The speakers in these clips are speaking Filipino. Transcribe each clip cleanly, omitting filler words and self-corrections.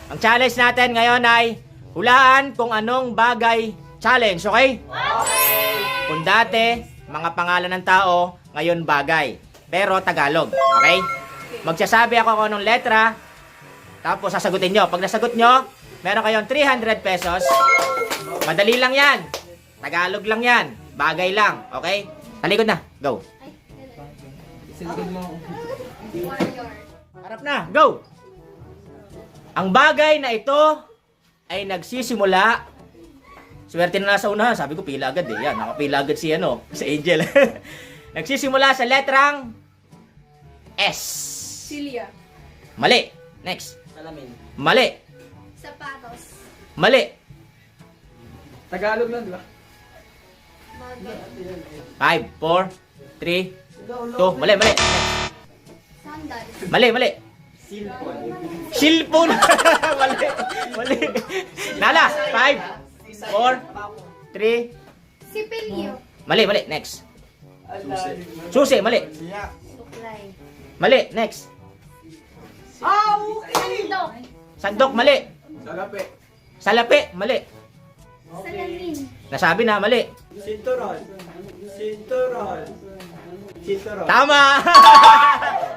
Ang challenge natin ngayon ay hulaan kung anong bagay challenge, okay? Okay! Kung dati, mga pangalan ng tao, ngayon bagay. Pero Tagalog, okay? Magsasabi ako kung anong letra, tapos sasagutin nyo. Pag nasagot nyo, meron kayong 300 pesos. Madali lang yan. Tagalog lang yan. Bagay lang, okay? Talikod na, go. Harap na, go! Ang bagay na ito ay nagsisimula. Swerte na nasa unahan. Sabi ko, pila agad eh. Yan, nakapila agad si Angel. Nagsisimula sa letrang S. Celia. Mali. Next. Salamin. Mali. Sapatos. Mali. Tagalog lang, di ba? 5, 4, 3, 2. Mali, mali. Next. Sandals. Mali, mali. Silpon. Silpon. Mali. Mali. Nala. 5, 4, 3. Sipilyo. Mali, mali. Next. Susi. Mali. Suklay. Mali. Next. Sandok. Sandok. Mali. Salapi. Salapi. Mali. Salamin. Nasabi na. Mali. Sinturon. Sinturon. Sinturon. Tama.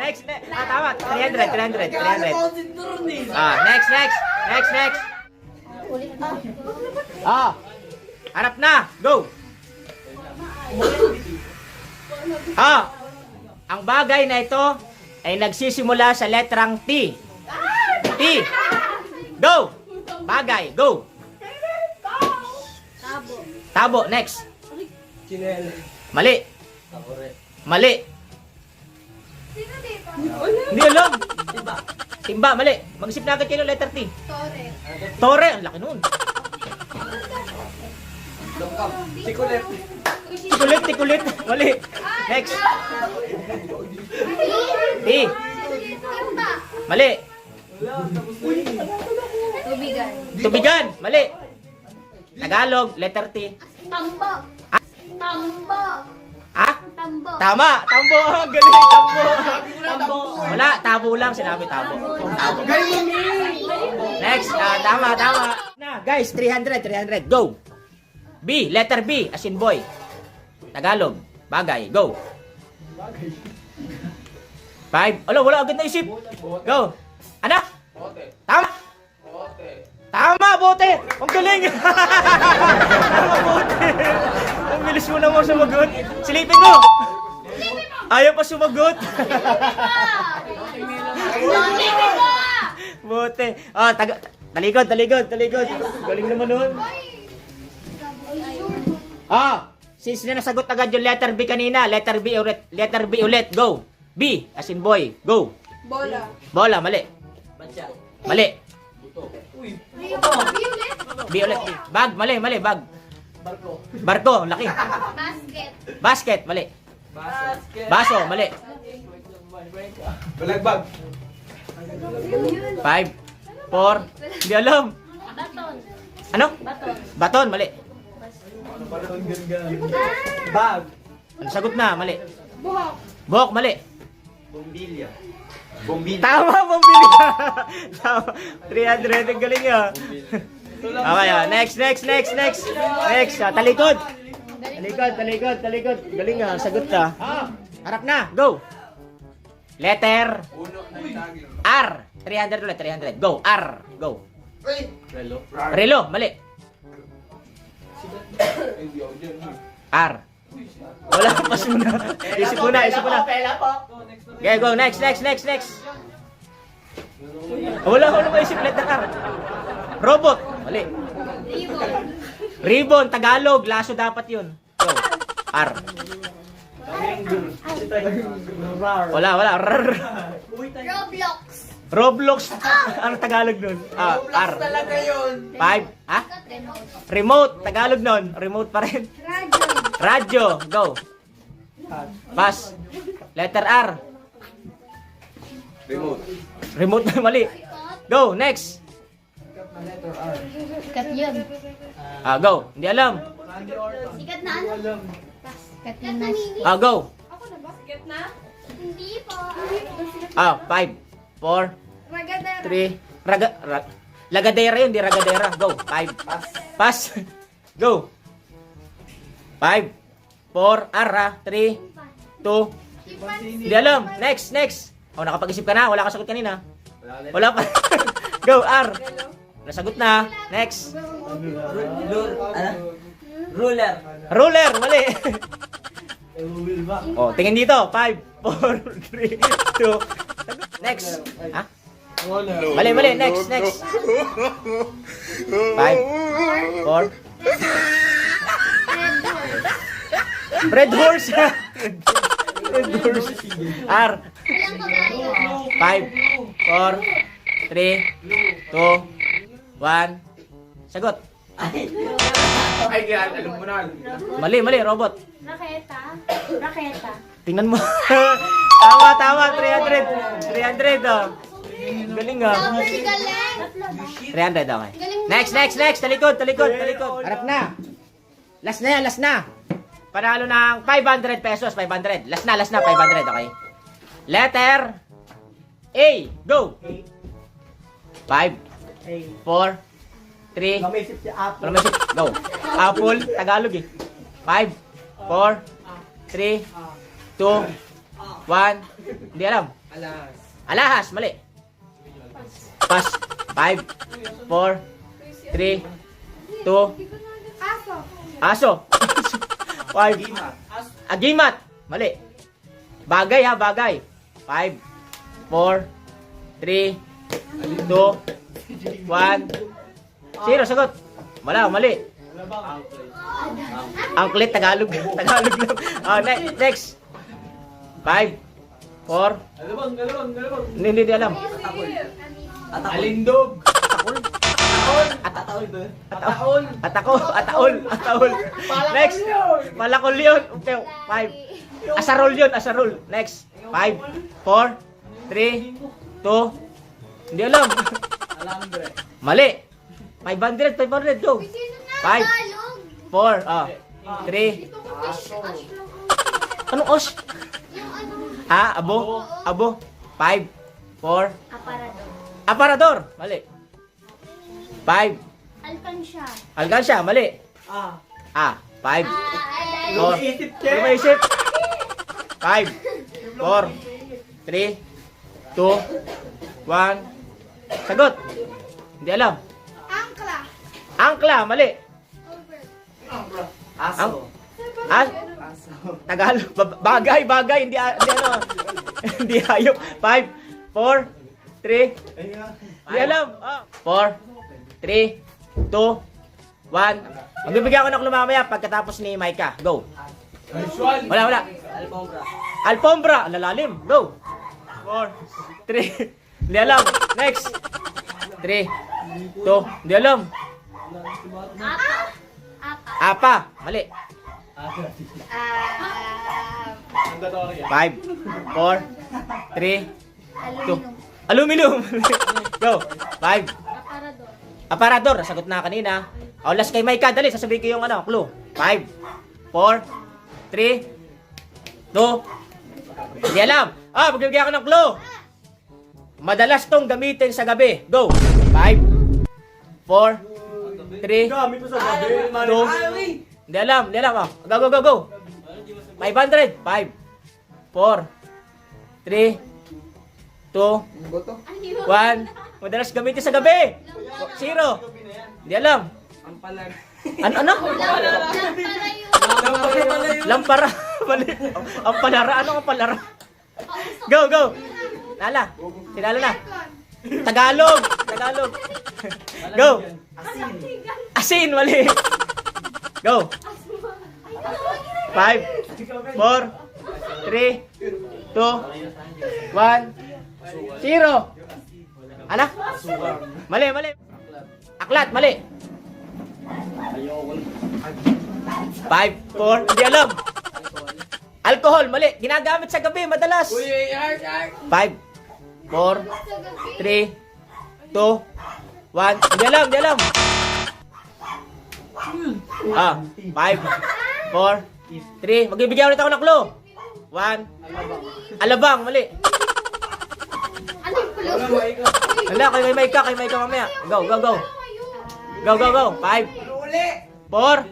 Next. Tama. 300. 300. 300. Sinturon eh. Next. Next. Next. Next. Ulit pa. Harap na. Go. Ang bagay na ito ay nagsisimula sa letrang T. T. Go. Bagay. Go. Tabo. Tabo. Next. Chinel. Mali. Tapore. Mali. Sino dito? Hindi alam. Timba. Mali. Mag-isip na agad kayo ng letter T. Tore. Tore. Ang laki nun. Sikulet. Tikulit. Tikulit. Mali. Next. T. Timba. Mali. Tubigan. Tubigan. Mali. Tagalog. Letter T. Tambo. Tambo. Ah? Tambo. Tama. Tambo. Ang galing. Tambo. Tambo. Wala. Tabo lang. Sinabi tabo. Tabo. Next. Tama. Tama. Na, guys. 300. 300. Go. B. Letter B. As in boy. Tagalog. Bagay. Go. 5. Alo, wala agad na isip. Go. Ano? Tama. Tama, bote. Ang galing. Tama, bote. Ang bilis mo naman sumagot. Silipin mo. Ayaw pa sumagot. Bote. Talikod, talikod, talikod. Galing naman nun. Since na nasagot agad yung letter B kanina, letter B ulit, go. B, as in boy, go. Bola. Bola, mali. Batya. Mali. Violet. B ulit, B. Bag, mali, mali, bag. Barko. Barko, laki. Basket. Basket, mali. Basket. Baso, mali. Balagbag. 5, 4, hindi alam. Baton. Ano? Baton. Baton, mali. Bag. Ano sagot na, mali. Buhok. Buhok, mali. Bombilya. Bombilya. Tama, pambili ka. Tama. 300, ang galing ah. Okay, next. Next, talikod. Talikod. Galing ah, sagot ka. Harap na, go. Letter R. 300 ulit, 300. Go, R. Go. Relo. Relo, mali. R. Wala, pas muna. Isip muna. Okay, go, next. Wala pa isip, letter R. Robot, mali. Ribbon. Ribbon, Tagalog, laso dapat yun. Go, R. Wala. Roblox. Roblox, ano Tagalog nun? R. Talaga yun. 5, ha? Remote. Remote, Tagalog nun. Remote pa rin. Radio. Radyo, go. Pass. Letter R. Remote. Remote na mali. Go, next. Sikat yun. Go. Hindi alam. Sikat na ano? Sikat na. Go. Ako na ba? Sikat na? Hindi po. 5, 4, Ragadera. 3. Lagadera yun, di ragadera. Go. 5. Pass. Go. 5, 4, ara, 3, 2. Hindi alam. Next. Oh, nakapag-isip ka na. Wala ka sagot kanina. Wala pa. Go, R. Nasagot na. Next. Ruler. Ruler, mali. Oh, tingin dito. 5, 4, 3, 2. Next. Ha? Mali. Next. 5, 4. Red horse. Red horse. R. 5, 4, 3, 2, 1. Sagot. Ay, yan. Alam mo na. Mali, robot. Raketa. Tingnan mo. Tama. 300. Oh. Galing ah. Galing. 300, okay. Next. Talikod. Harap na. Last na. Panalo ng 500 pesos. 500. Last na. 500, okay. Letter A. Go. 5, 4, 3. Namisip si Apple. Go. Apple. Tagalog eh. 5, 4, 3, 2, 1. Hindi alam. Alahas. Mali. Pass. 5, 4, 3, 2. Aso. 5. Agimat. Mali. Bagay. 5, 4, 3, 2, 1. Zero. Sagot. Mali. Angklet. Tagalog lang. Oh, next. 5, 4. Hindi alam. Alindog. Ataol. Next. Malakol yun. Okay, 5. Asarol. Next. 5, 4, 3, 2. Hindi alam. Alambre. Mali. 500. Go. 5, 4, 3. Anong os? Abo. 5, 4. Aparador. Mali. 5. Alkansya. Mali. 5. Lumisip siya. Lumaisip. 5, 4, 3, 2, 1. Sagot. Hindi alam. Angkla. Mali. Aso. Tagalog. Bagay. Hindi ano. Hindi hayop. 5, 4, 3. Hindi alam. 4, 3, 2, 1. Magbibigyan ko ng clue mamaya pagkatapos ni Micah. Go. Wala. Alfombra. Lalalim. Go. 4, 3. Hindi alam. Next. 3, 2. Hindi alam. Apa. Mali. 5, 4, 3, 2. Aluminum. Go. 5. Aparador. Nasagot na kanina. O, last kay Micah. Dali, sasabihin ko yung clue. 5, 4, 3, 2. Hindi alam. Magbibigyan ako ng clue. Madalas tong gamitin sa gabi. Go. 5, 4, 3, 2. Hindi alam. Go. 500. 5, 4, 3, 2, 1. Madalas gamitin sa gabi. 0. Hindi alam. Ano? Lampara. Mali. Ang palara. Ano ang palara? Go. Lala. Sinalo na. Tagalog. Go. Asin. Mali. Go. 5, 4, 3, 2, 1. 0. Ano? Mali. Aklat. Mali. 5, 4. Hindi alam. Alcohol. Mali. Ginagamit sa gabi madalas. 5, 4, 3, 2, 1. Hindi alam. 5, 4, 3. Magbibigyan ulit ako ng clue. 1. Alabang. Mali. Ano yung Hala, kay may ka mamaya. Go, go, go. Go, go, go. 5, 4,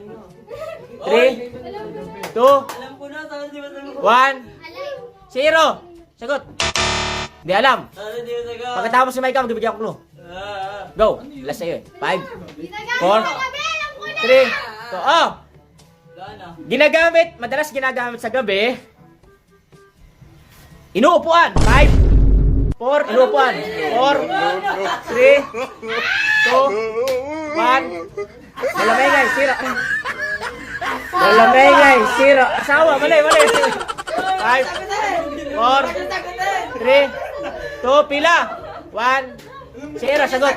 3, 2, Alam ko na, sana di ba sagot? 1, 0. Sagot. Hindi alam. Sana di ba sagot? Pagkatapos si Micah, magbibigyan ko clue. Go. Last sa'yo eh. 5, 4, 3, 2, oh! Ginagamit, madalas ginagamit sa gabi. Inuupuan. 5, 4, inuupuan. 4, 3, 2, 1. Malamengay, 0. Malamengay, 0. Asawa, mali. 5, 4, 3, 2, pila. 1, 0, sagot.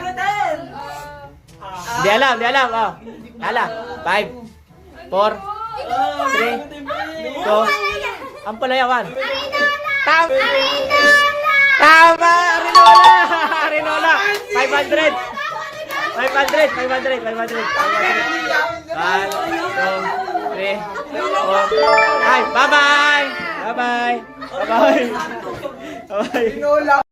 Di alam. Oh. Hala. 5, 4, 3, 2, ang palayawan. Tama! Arinola! 500! 1, 2, 3, 4, 5. Bye-bye! Bye-bye! Bye-bye!